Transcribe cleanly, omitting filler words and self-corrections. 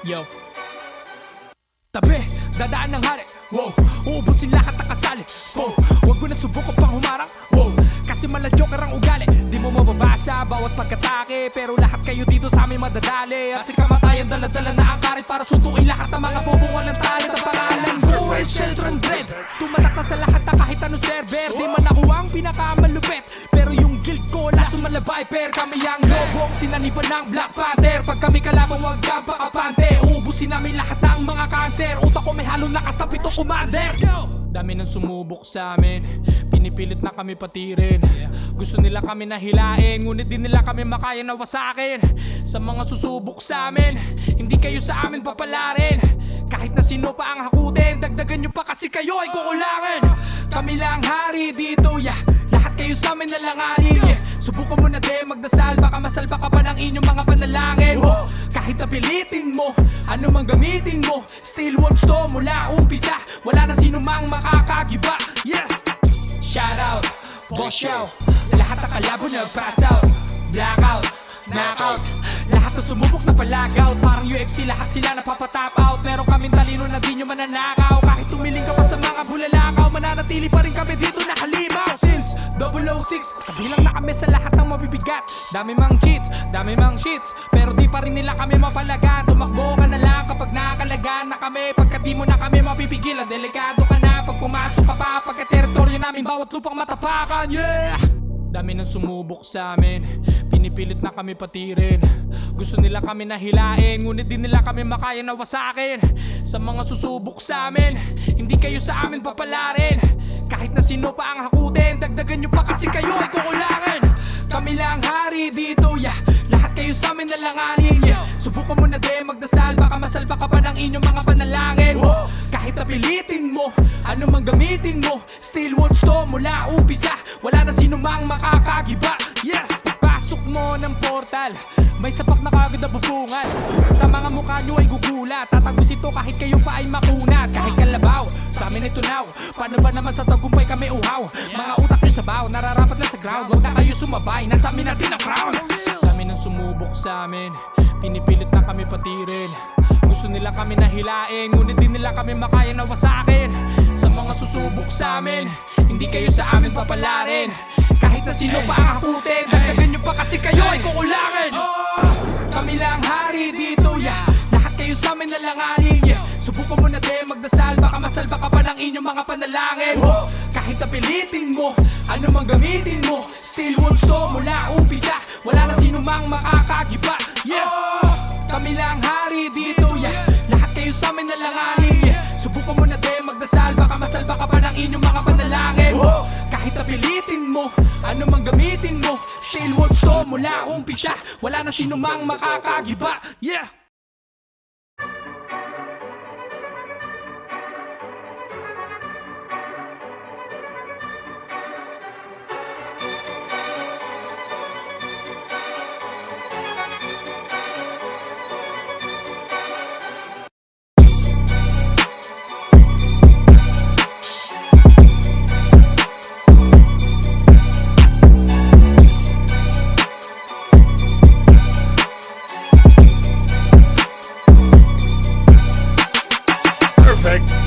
Yo. Tabi, dadaan ng hari. Wow, uubusin lahat ng kasali. Wow, huwag mo na subukan pang humarang. Wow, kasi mala-joker ang ugali. Di mo mababasa bawat pagkatake, pero lahat kayo dito sa amin madadali. At si kamatayan dala-dala na ang karit para suntukin lahat ng mga bobong walang talent. Ang pangalan ko ay Sheldon Dread. Tumatak na sa lahat na kahit anong server. Di man ako ang pinakamalupit, pero yung guild ko laso malabay. Per kami ang lobong sinaniban ng Black Panther. Pag kami kalaban wag kang pakapante. Uubusin namin lahat ng mga cancer. Utak ko may halong lakas na pitong commander. Dami nang sumubok sa amin, pinipilit na kami patirin. Gusto nila kami nahilain, ngunit di nila kami makaya na wasakin. Sa mga susubok sa amin, hindi kayo sa amin papalarin. Kahit na sino pa ang hakutin, dagdagan nyo pa kasi kayo ay kukulangin. Kami lang hari dito, yeah. Lahat kayo sa amin nalanganin, yeah. Subukan mo na din magdasal, baka masalba ka pa ng inyong mga panalangin. Kahit napilitin mo, ano mang gamitin mo, still works to mula umpisa. Wala na sino mang makakagiba, yeah. Shout out, boss show. Lahat ng kalabo nag-pass out, blackout, knockout. Lahat na sumubok na palagaw, parang UFC lahat sila napapatap out. Meron kaming talino na di nyo mananakaw. Kahit tumiling ka pa sa mga bulalakaw, mananatili pa rin kami dito nakalimaw. Since 006, kabilang na kami sa lahat ng mabibigat. Dami mang cheats, dami mang shits, pero di pa rin nila kami mapalagan. Tumakbo ka na lang kapag nakakalagan na kami. Pagkat di mo na kami mapipigilan, delikado ka na pag pumasok ka pa. Pagkat teritoryo namin bawat lupang matapakan, yeah. Dami nang sumubok sa amin, pinipilit na kami patirin. Gusto nila kami nahilain, ngunit di nila kami makaya na wasakin. Sa mga susubok sa amin, hindi kayo sa amin papalarin. Kahit na sino pa ang hakutin, dagdagan nyo pa kasi kayo ay kukulangin. Kami lang hari dito, yeah. Lahat kayo sa amin nalanganin, yeah. Subukan mo na din magdasal, baka masalba ka pa ng inyong mga panalangin. Kahit napilitin mo, ano mang gamitin mo, still works to mula umpisa. Wala na sino mang makakagiba, yeah. Pasok mo ng portal, may sapak na kagad na bubungan. Sa mga mukha nyo ay gugulat, tatagos ito kahit kayo pa ay makunat. Kahit kalabaw, sa amin ito now. Paano ba naman sa tagumpay kami uhaw? Mga utak nyo sabaw, nararapat lang sa ground. Huwag na kayo sumabay, nasa amin natin ang crown. Dami nang sumubok sa amin, pinipilit na kami patirin. Gusto nila kami nahilain, ngunit di nila kami makaya na wasakin. Sa mga susubok sa amin, hindi kayo sa amin papalarin. Kahit na sino pa ang hakutin, dagdagan nyo pa kasi kayo ay kukulangin. Kami lang hari dito, yeah. Lahat kayo sa amin nalanganin, yeah. Subukan mo na din magdasal, baka masalba ka pa ng inyong mga panalangin. Kahit napilitin mo, ano mang gamitin mo, still works to mula umpisa. Wala na sino mang makakagiba, yeah. Kami lang hari dito, yeah. Lahat kayo sa amin nalanganin, yeah. Subukan mo na din magdasal, baka masalba ka pa ng inyong mga panalangin. Kahit napilitin mo, ano mang gamitin mo, still works to mula umpisa. Wala na sino mang makakagiba, yeah. Perfect.